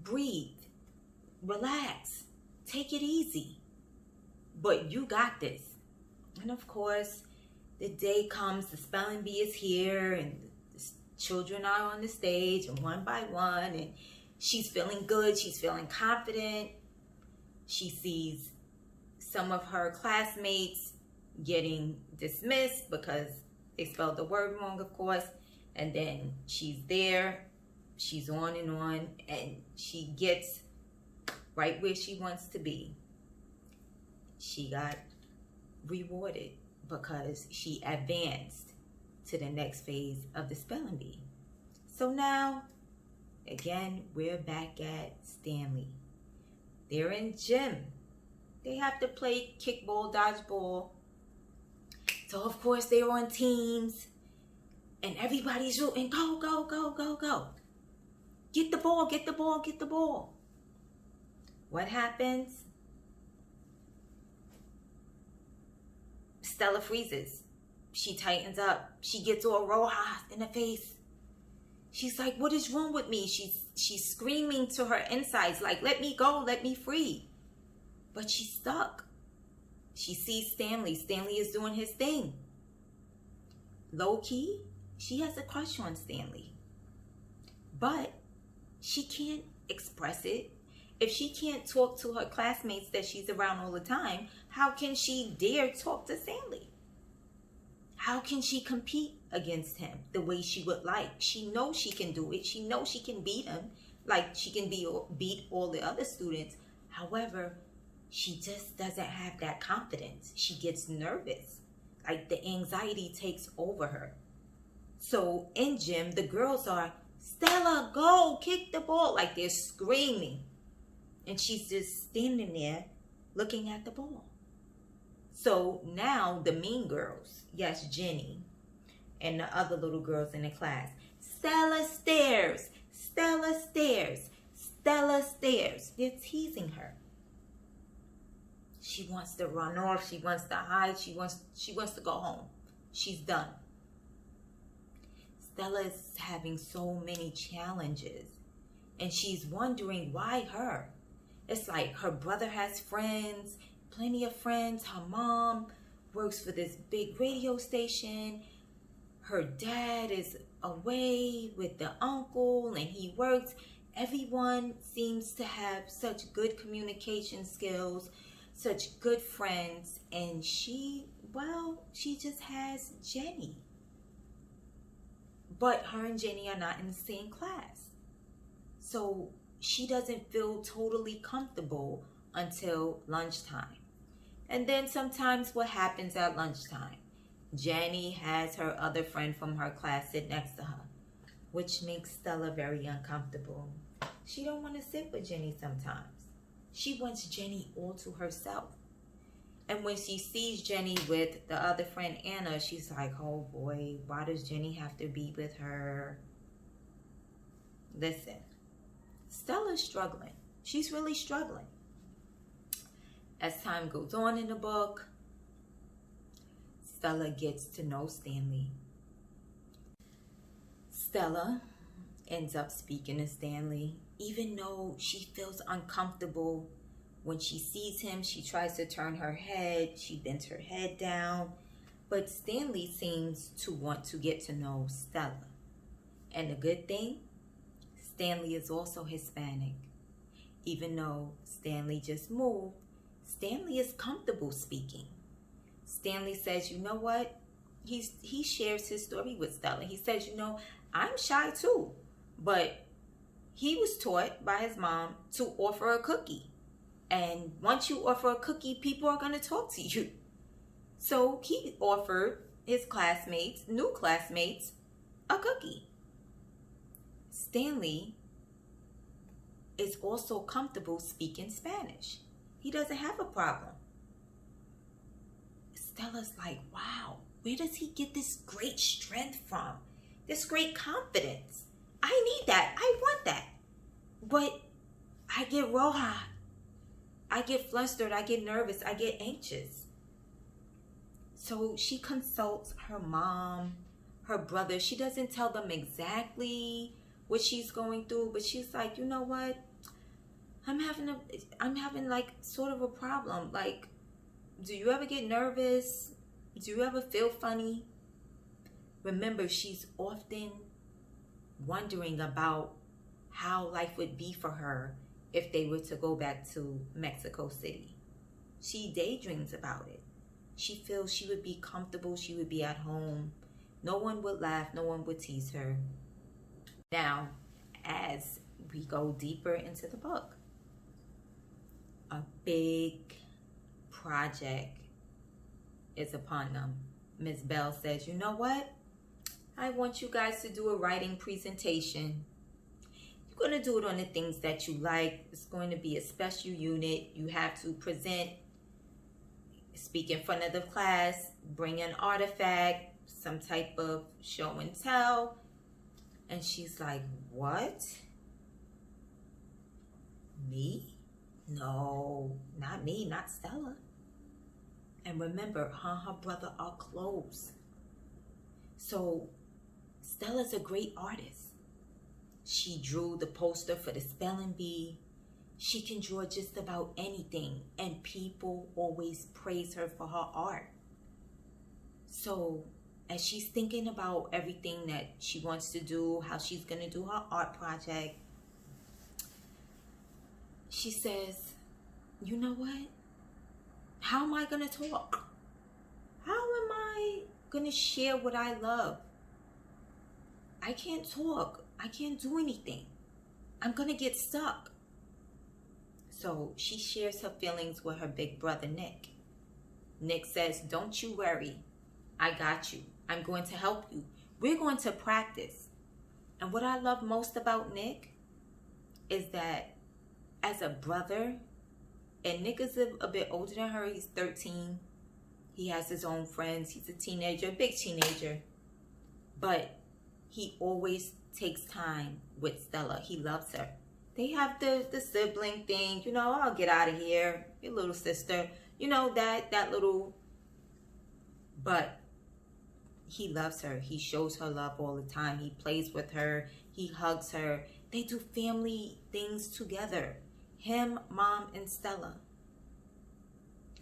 S1: breathe, relax, take it easy. But you got this. And of course, the day comes, the spelling bee is here, and the children are on the stage, and one by one, and she's feeling good, she's feeling confident. She sees some of her classmates getting dismissed because they spelled the word wrong, of course. And then she's there, she's on, and she gets right where she wants to be. She got rewarded because she advanced to the next phase of the spelling bee. So now, again, we're back at Stanley. They're in gym. They have to play kickball, dodgeball. So of course they're on teams, and everybody's rooting, go, go, go, go, go. Get the ball, get the ball, get the ball. What happens? Stella freezes. She tightens up. She gets all roja in the face. She's like, what is wrong with me? She's screaming to her insides, like, let me go, let me free. But she's stuck. She sees Stanley. Stanley is doing his thing. Low key, she has a crush on Stanley. But she can't express it. If she can't talk to her classmates that she's around all the time, how can she dare talk to Stanley? How can she compete against him the way she would like? She knows she can do it. She knows she can beat him like she can beat all the other students. However, she just doesn't have that confidence. She gets nervous. Like the anxiety takes over her. So in gym, the girls are, Stella, go, kick the ball. Like they're screaming. And she's just standing there looking at the ball. So now the mean girls, yes, Jenny and the other little girls in the class, Stella stares, Stella stares, Stella stares. They're teasing her. She wants to run off. She wants to hide. She wants to go home. She's done. Stella is having so many challenges. And she's wondering why her. It's like her brother has friends, plenty of friends. Her mom works for this big radio station. Her dad is away with the uncle and he works. Everyone seems to have such good communication skills, such good friends. And she just has Jenny. But her and Jenny are not in the same class. So she doesn't feel totally comfortable until lunchtime. And then sometimes what happens at lunchtime? Jenny has her other friend from her class sit next to her, which makes Stella very uncomfortable. She don't want to sit with Jenny sometimes. She wants Jenny all to herself. And when she sees Jenny with the other friend, Anna, she's like, oh boy, why does Jenny have to be with her? Listen, Stella's struggling. She's really struggling. As time goes on in the book, Stella gets to know Stanley. Stella ends up speaking to Stanley, even though she feels uncomfortable. When she sees him, she tries to turn her head. She bends her head down. But Stanley seems to want to get to know Stella. And the good thing, Stanley is also Hispanic. Even though Stanley just moved, Stanley is comfortable speaking. Stanley says, you know what? He shares his story with Stella. He says, you know, I'm shy too. But he was taught by his mom to offer a cookie. And once you offer a cookie, people are going to talk to you. So he offered his classmates, new classmates, a cookie. Stanley is also comfortable speaking Spanish. He doesn't have a problem. Stella's like, wow, where does he get this great strength from? This great confidence. I need that. I want that. But I get roja. I get flustered. I get nervous. I get anxious. So she consults her mom, her brother. She doesn't tell them exactly what she's going through, but she's like, you know what? I'm having like sort of a problem. Like, do you ever get nervous? Do you ever feel funny? Remember, she's often wondering about how life would be for her if they were to go back to Mexico City. She daydreams about it. She feels she would be comfortable. She would be at home. No one would laugh. No one would tease her. Now, as we go deeper into the book, a big project is upon them. Miss Bell says, you know what? I want you guys to do a writing presentation. You're going to do it on the things that you like. It's going to be a special unit. You have to present, speak in front of the class, bring an artifact, some type of show and tell. And she's like, what? Me? No, not me, not Stella. And remember, her and her brother are close. So Stella's a great artist. She drew the poster for the spelling bee. She can draw just about anything, and people always praise her for her art. So as she's thinking about everything that she wants to do, how she's going to do her art project, she says, you know what? How am I going to talk? How am I going to share what I love? I can't talk. I can't do anything. I'm going to get stuck. So she shares her feelings with her big brother, Nick. Nick says, don't you worry. I got you. I'm going to help you. We're going to practice. And what I love most about Nick is that as a brother, and Nick is a bit older than her. He's 13. He has his own friends. He's a teenager, a big teenager. But he always takes time with Stella. He loves her. They have the sibling thing. You know, I'll get out of here. Your little sister. You know, that little... But he loves her. He shows her love all the time. He plays with her. He hugs her. They do family things together. Him, Mom, and Stella.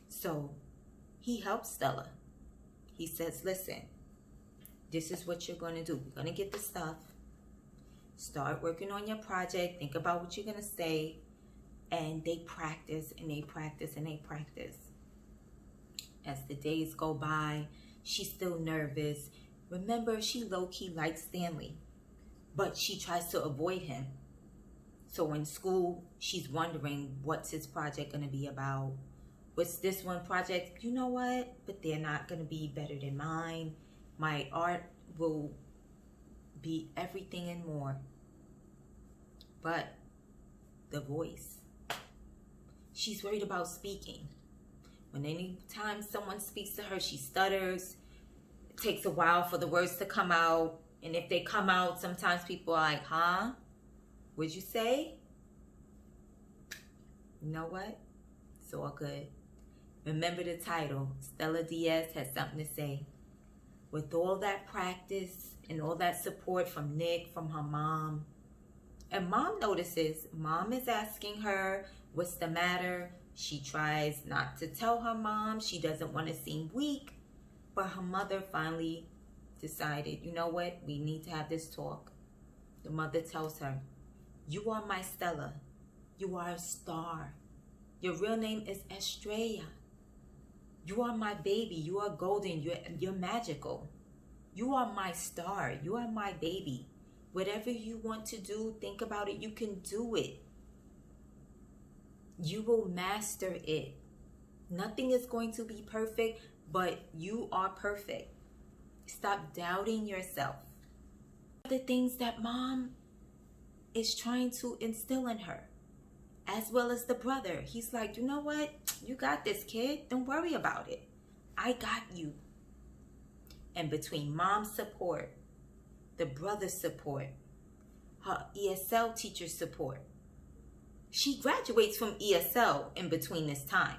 S1: So he helps Stella. He says, listen, this is what you're going to do. You're going to get the stuff. Start working on your project. Think about what you're going to say. And they practice and they practice and they practice. As the days go by, she's still nervous. Remember, she low-key likes Stanley, but she tries to avoid him. So in school, she's wondering, what's his project going to be about? What's this one project? You know what? But they're not going to be better than mine. My art will be everything and more. But the voice. She's worried about speaking. When any time someone speaks to her, she stutters. It takes a while for the words to come out. And if they come out, sometimes people are like, huh? What'd you say? You know what? It's all good. Remember the title. Stella Diaz has something to say. With all that practice and all that support from Nick, from her mom. And Mom notices. Mom is asking her, what's the matter? She tries not to tell her mom. She doesn't want to seem weak. But her mother finally decided, you know what? We need to have this talk. The mother tells her, you are my Stella. You are a star. Your real name is Estrella. You are my baby. You are golden. You're magical. You are my star. You are my baby. Whatever you want to do, think about it. You can do it. You will master it. Nothing is going to be perfect, but you are perfect. Stop doubting yourself. The things that Mom is trying to instill in her, as well as the brother. He's like, you know what? You got this, kid. Don't worry about it. I got you. And between Mom's support, the brother's support, her ESL teacher's support, she graduates from ESL in between this time.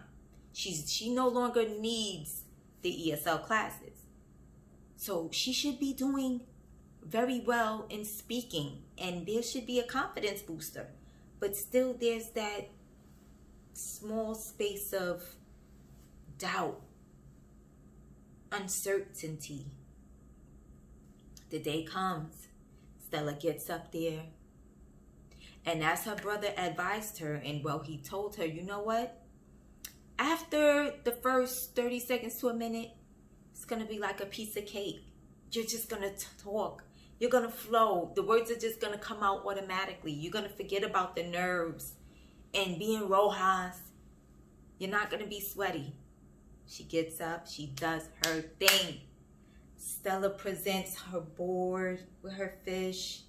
S1: She no longer needs the ESL classes. So she should be doing very well in speaking, and there should be a confidence booster. But still there's that small space of doubt, uncertainty. The day comes. Stella gets up there. And as her brother advised her, and well, he told her, you know what? After the first 30 seconds to a minute, it's going to be like a piece of cake. You're just going to talk. You're going to flow. The words are just going to come out automatically. You're going to forget about the nerves and being Rojas. You're not going to be sweaty. She gets up. She does her thing. Stella presents her board with her fish.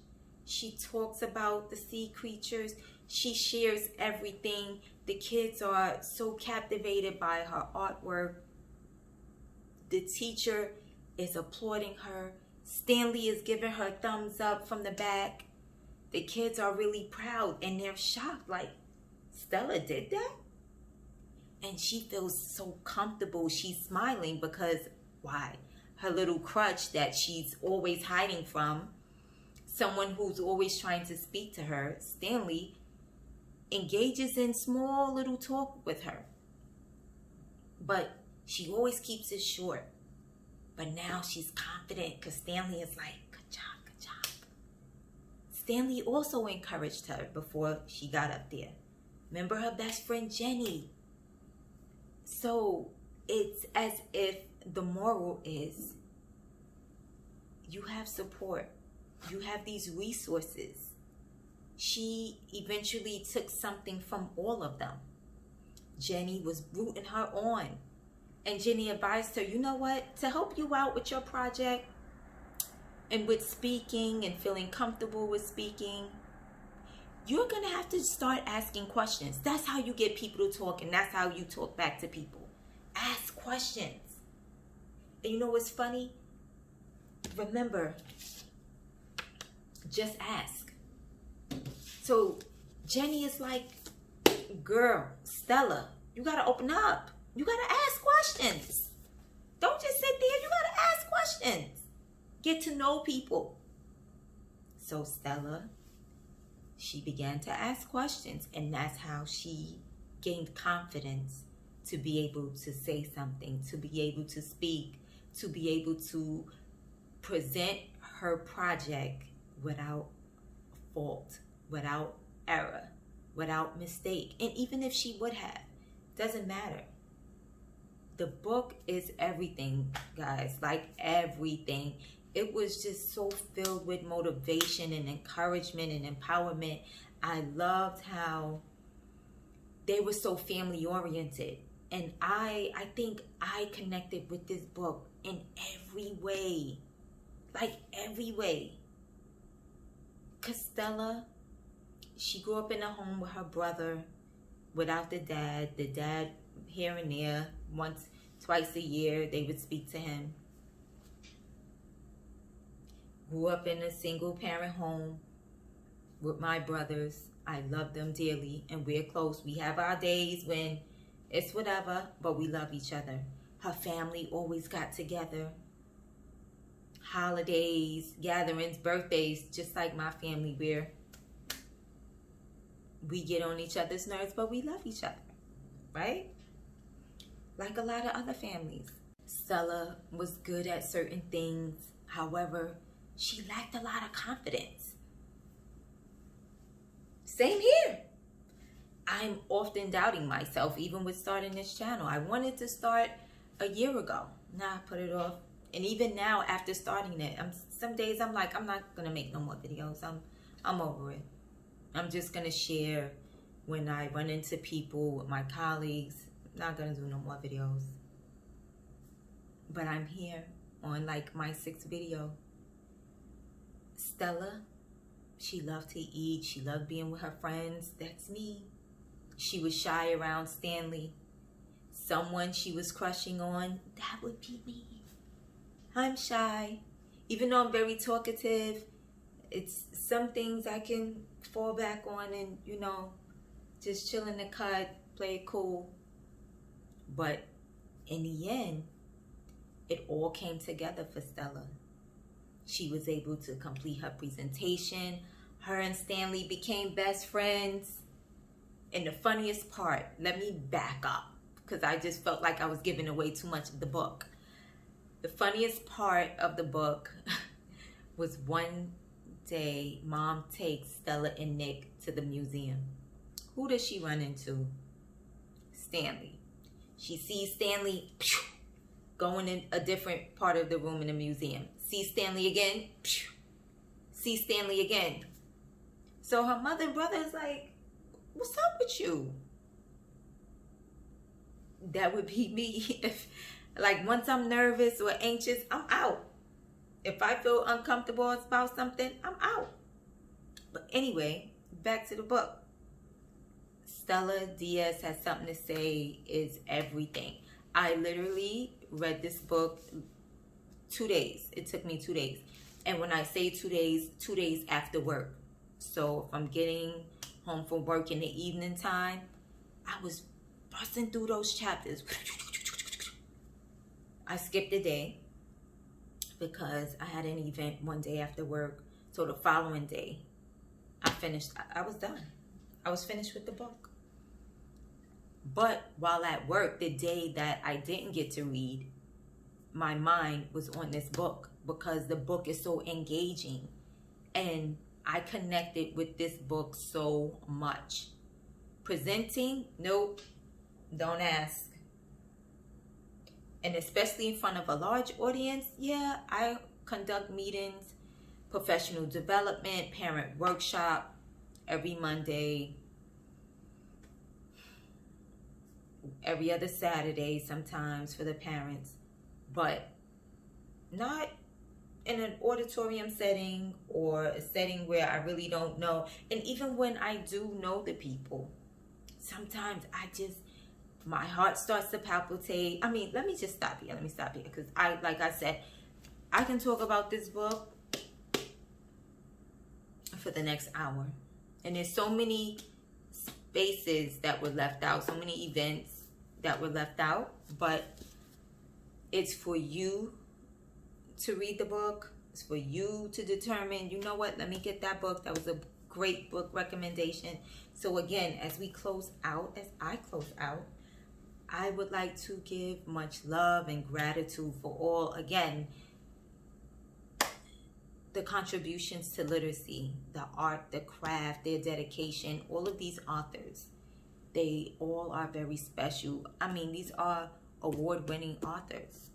S1: She talks about the sea creatures. She shares everything. The kids are so captivated by her artwork. The teacher is applauding her. Stanley is giving her thumbs up from the back. The kids are really proud and they're shocked, like, Stella did that? And she feels so comfortable. She's smiling because, why? Her little crutch that she's always hiding from, someone who's always trying to speak to her, Stanley, engages in small little talk with her. But she always keeps it short But now she's confident because Stanley is like, good job, good job. Stanley also encouraged her before she got up there. Remember her best friend, Jenny? So it's as if the moral is you have support. You have these resources. She eventually took something from all of them. Jenny was rooting her on. And Jenny advised her, you know what? To help you out with your project and with speaking and feeling comfortable with speaking, you're going to have to start asking questions. That's how you get people to talk, and that's how you talk back to people. Ask questions. And you know what's funny? Remember, just ask. So Jenny is like, girl, Stella, you got to open up. You got to ask questions. Don't just sit there. You got to ask questions. Get to know people. So Stella, she began to ask questions, and that's how she gained confidence to be able to say something, to be able to speak, to be able to present her project without fault, without error, without mistake. And even if she would have, doesn't matter. The book is everything, guys, like everything. It was just so filled with motivation and encouragement and empowerment. I loved how they were so family oriented. And I think I connected with this book in every way. Like every way. Because Stella, she grew up in a home with her brother without the dad. The dad here and there, once, twice a year, they would speak to him. Grew up in a single parent home with my brothers. I love them dearly and we're close. We have our days when it's whatever, but we love each other. Her family always got together. Holidays, gatherings, birthdays, just like my family, where we get on each other's nerves, but we love each other, right? Like a lot of other families. Stella was good at certain things. However, she lacked a lot of confidence. Same here. I'm often doubting myself, even with starting this channel. I wanted to start a year ago. Now I put it off. And even now, after starting it, some days I'm like, I'm not gonna make no more videos. I'm over it. I'm just gonna share when I run into people, with my colleagues. I'm not gonna do no more videos. But I'm here on like my 6th video. Stella, she loved to eat. She loved being with her friends. That's me. She was shy around Stanley. Someone she was crushing on, that would be me. I'm shy. Even though I'm very talkative, it's some things I can fall back on and, you know, just chill in the cut, play it cool. But in the end, it all came together for Stella. She was able to complete her presentation. Her and Stanley became best friends. And the funniest part, let me back up, because I just felt like I was giving away too much of the book. The funniest part of the book was one day, Mom takes Stella and Nick to the museum. Who does she run into? Stanley. She sees Stanley going in a different part of the room in the museum. See Stanley again. See Stanley again. So her mother and brother is like, what's up with you? That would be me. If, like, once I'm nervous or anxious, I'm out. If I feel uncomfortable about something, I'm out. But anyway, back to the book. Stella Diaz Has Something to Say is everything. I literally read this book 2 days. It took me 2 days. And when I say 2 days, 2 days after work. So if I'm getting home from work in the evening time, I was busting through those chapters. I skipped a day because I had an event one day after work. So the following day, I finished. I was done. I was finished with the book. But while at work, the day that I didn't get to read, my mind was on this book because the book is so engaging, and I connected with this book so much. Presenting, nope, don't ask. And especially in front of a large audience, yeah, I conduct meetings, professional development, parent workshop every Monday, every other Saturday sometimes for the parents, but not in an auditorium setting or a setting where I really don't know. And even when I do know the people, sometimes my heart starts to palpitate. I mean, let me just stop here. Let me stop here because like I said, I can talk about this book for the next hour. And there's so many spaces that were left out, so many events that were left out, but it's for you to read the book. It's for you to determine, you know what, let me get that book. That was a great book recommendation. So again, as I close out, I would like to give much love and gratitude for all, again, the contributions to literacy, the art, the craft, their dedication. All of these authors, they all are very special. I mean, these are award-winning authors.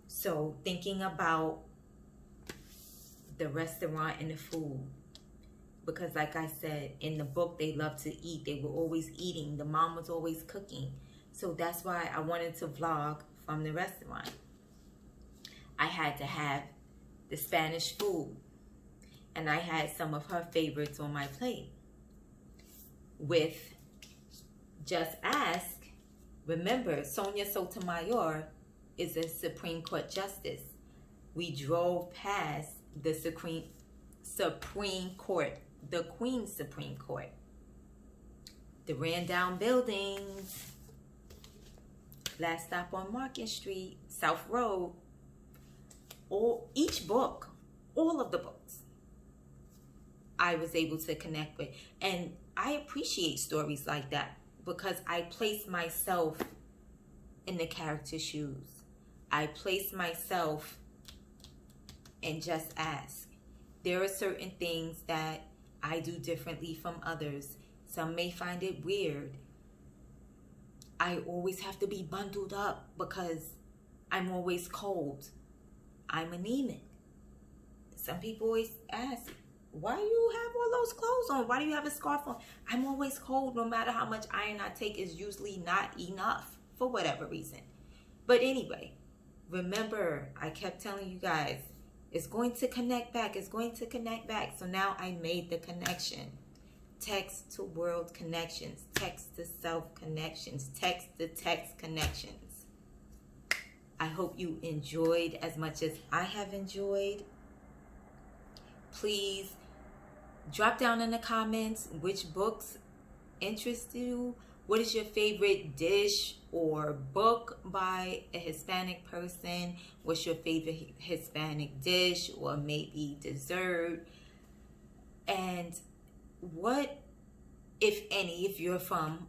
S1: So thinking about the restaurant and the food, because like I said, in the book, they love to eat. They were always eating. The mom was always cooking. So that's why I wanted to vlog from the restaurant. I had to have the Spanish food, and I had some of her favorites on my plate. With Just Ask, remember, Sonia Sotomayor is a Supreme Court justice. We drove past the Supreme Court, the Queen's Supreme Court, the ran down buildings, last stop on Market Street, South Road. Each book, all of the books, I was able to connect with. And I appreciate stories like that because I place myself in the character's shoes. I place myself and Just Ask. There are certain things that I do differently from others. Some may find it weird. I always have to be bundled up because I'm always cold. I'm anemic. Some people always ask, why do you have all those clothes on? Why do you have a scarf on? I'm always cold. No matter how much iron I take, is usually not enough for whatever reason. But anyway, remember, I kept telling you guys, it's going to connect back. It's going to connect back. So now I made the connection. Text to world connections. Text to self connections. Text to text connections. I hope you enjoyed as much as I have enjoyed. Please drop down in the comments which books interest you. What is your favorite dish or book by a Hispanic person? What's your favorite Hispanic dish or maybe dessert? And what, if any, if you're from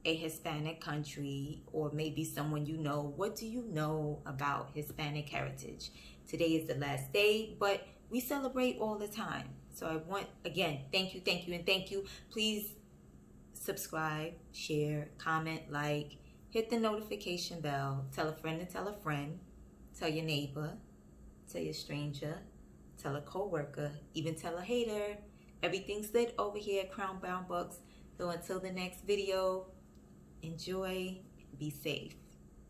S1: a Hispanic country or maybe someone you know, what do you know about Hispanic heritage? Today is the last day, but we celebrate all the time. So I want, again, thank you, and thank you. Please subscribe, share, comment, like, hit the notification bell, tell a friend to tell a friend, tell your neighbor, tell your stranger, tell a co-worker, even tell a hater. Everything's lit over here at Crown Bound Books. So until the next video, enjoy, be safe.